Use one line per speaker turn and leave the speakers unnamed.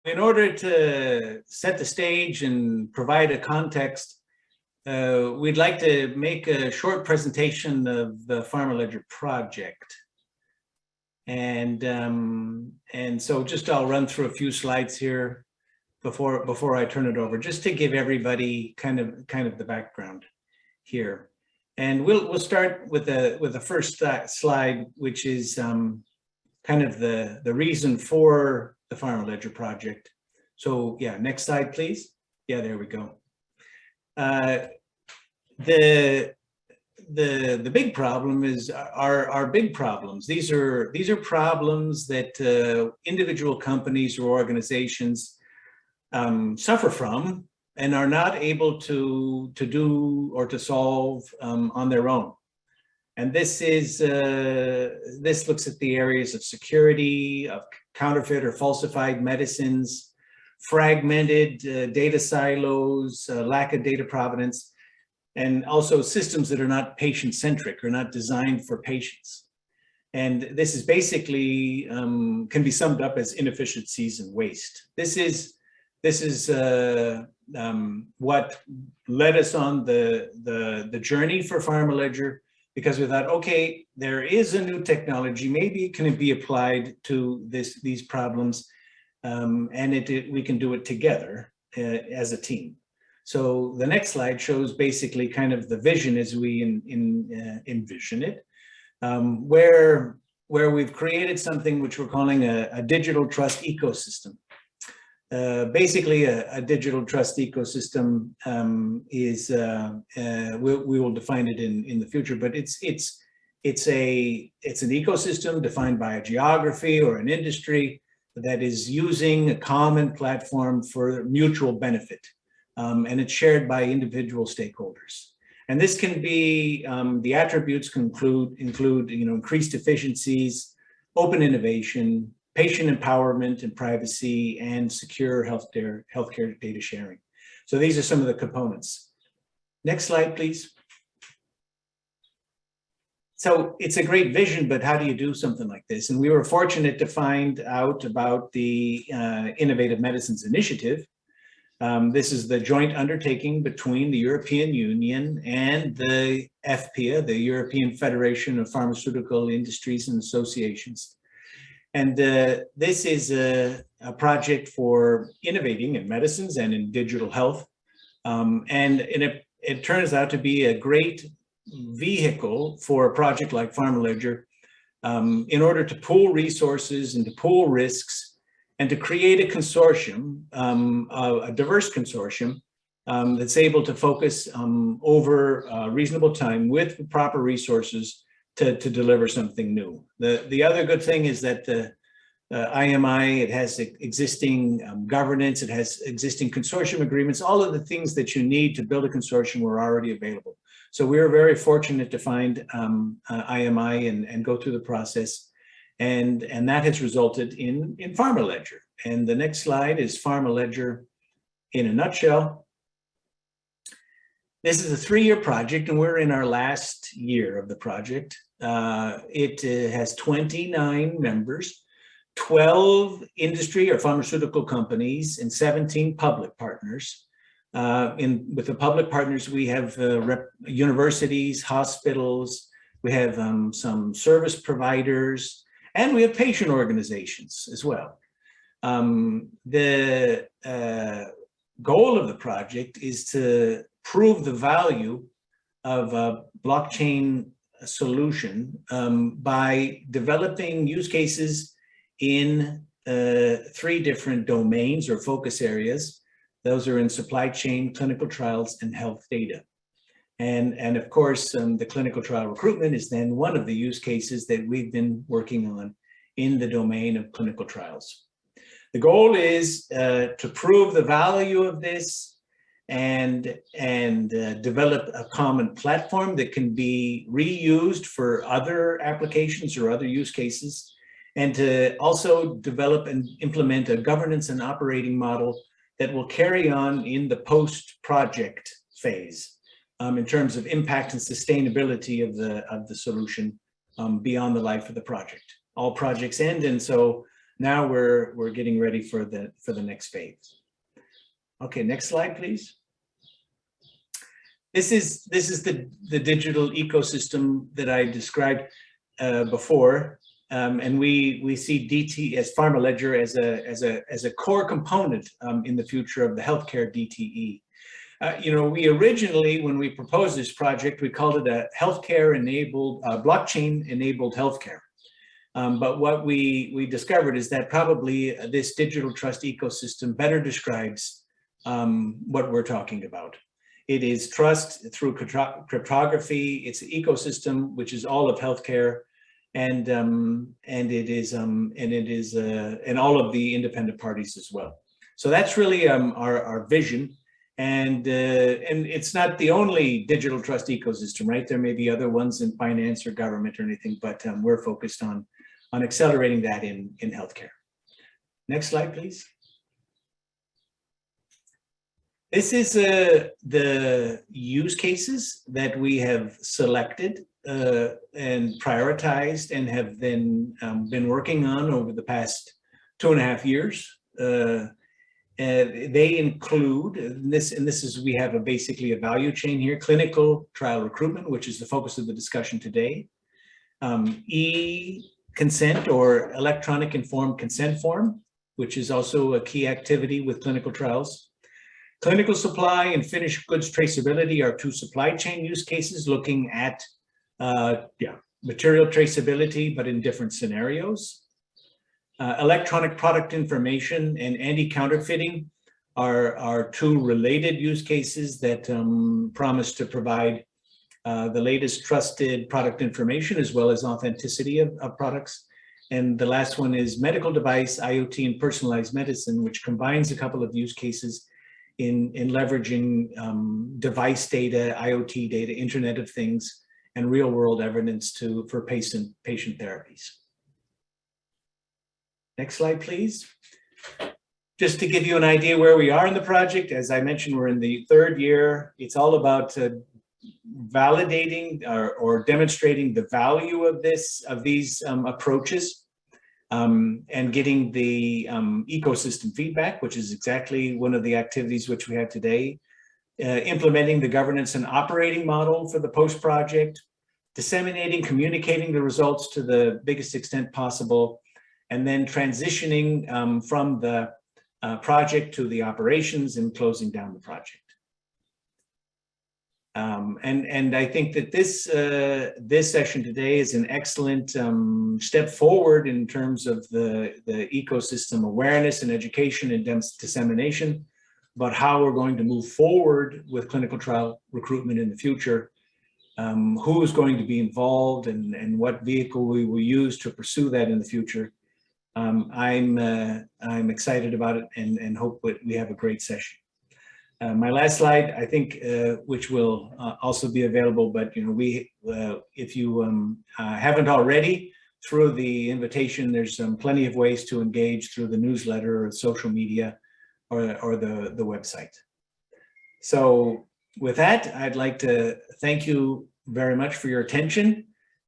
in order to set the stage and provide a context, we'd like to make a short presentation of the PharmaLedger project. And so just I'll run through a few slides here before I turn it over, just to give everybody kind of the background here. And we'll start with the first slide, which is kind of the reason for the PharmaLedger project. So yeah, next slide, please. Yeah, there we go. The big problem is our big problems. These are problems that individual companies or organizations suffer from and are not able to do or to solve on their own. And this looks at the areas of security, of counterfeit or falsified medicines, fragmented data silos, lack of data provenance, and also systems that are not patient-centric or not designed for patients. And this is basically can be summed up as inefficiencies and waste. This is what led us on the journey for PharmaLedger, because we thought, okay, there is a new technology, maybe it can be applied to these problems, and we can do it together as a team. So the next slide shows basically kind of the vision as we envision it, where we've created something which we're calling a digital trust ecosystem. Basically, a digital trust ecosystem is we will define it in the future, but it's an ecosystem defined by a geography or an industry that is using a common platform for mutual benefit, and it's shared by individual stakeholders. And this can be the attributes can include increased efficiencies, open innovation, patient empowerment and privacy, and secure healthcare data sharing. So these are some of the components. Next slide, please. So it's a great vision, but how do you do something like this? And we were fortunate to find out about the Innovative Medicines Initiative. This is the joint undertaking between the European Union and the FPA, the European Federation of Pharmaceutical Industries and Associations. And this is a project for innovating in medicines and in digital health. And it turns out to be a great vehicle for a project like PharmaLedger in order to pool resources and to pool risks and to create a consortium, a diverse consortium that's able to focus over a reasonable time with the proper resources to deliver something new. The other good thing is that the IMI, it has existing governance, it has existing consortium agreements, all of the things that you need to build a consortium were already available. So we were very fortunate to find IMI and go through the process, and that has resulted in PharmaLedger. And the next slide is PharmaLedger in a nutshell. This is a 3-year project, and we're in our last year of the project. It has 29 members, 12 industry or pharmaceutical companies, and 17 public partners. With the public partners, we have universities, hospitals, we have some service providers, and we have patient organizations as well. The goal of the project is to prove the value of a blockchain solution by developing use cases in 3 different domains or focus areas. Those are in supply chain, clinical trials, and health data. And of course, the clinical trial recruitment is then one of the use cases that we've been working on in the domain of clinical trials. The goal is to prove the value of this and develop a common platform that can be reused for other applications or other use cases, and to also develop and implement a governance and operating model that will carry on in the post-project phase in terms of impact and sustainability of the solution beyond the life of the project. All projects end, and so Now we're getting ready for the next phase. Okay, next slide, please. This is the digital ecosystem that I described before, and we see DT as PharmaLedger as a core component in the future of the healthcare DTE. We originally, when we proposed this project, we called it a healthcare-enabled, blockchain-enabled healthcare. But what we discovered is that probably this digital trust ecosystem better describes what we're talking about. It is trust through cryptography. It's an ecosystem which is all of healthcare, and it is and all of the independent parties as well. So that's really our vision. And it's not the only digital trust ecosystem, right? There may be other ones in finance or government or anything, but we're focused on accelerating that in healthcare. Next slide, please. This is the use cases that we have selected and prioritized and have then been working on over the past 2.5 years. They include, we have basically a value chain here: clinical trial recruitment, which is the focus of the discussion today, e-consent or electronic informed consent form, which is also a key activity with clinical trials. Clinical supply and finished goods traceability are two supply chain use cases looking at material traceability, but in different scenarios. Electronic product information and anti-counterfeiting are two related use cases that promise to provide the latest trusted product information as well as authenticity of products. And the last one is medical device, IoT, and personalized medicine, which combines a couple of use cases in leveraging device data, IoT data, Internet of Things, and real-world evidence for patient therapies. Next slide, please. Just to give you an idea where we are in the project, as I mentioned, we're in the 3rd year. It's all about validating or demonstrating the value of these approaches and getting the ecosystem feedback, which is exactly one of the activities which we have today. Implementing the governance and operating model for the post-project, disseminating, communicating the results to the biggest extent possible, and then transitioning from the project to the operations and closing down the project. And I think that this session today is an excellent step forward in terms of the ecosystem awareness and education and dissemination about how we're going to move forward with clinical trial recruitment in the future, who is going to be involved, and what vehicle we will use to pursue that in the future. I'm excited about it and hope that we have a great session. My last slide, I think, which will also be available, but if you haven't already, through the invitation, there's plenty of ways to engage through the newsletter or social media or the website. So with that, I'd like to thank you very much for your attention.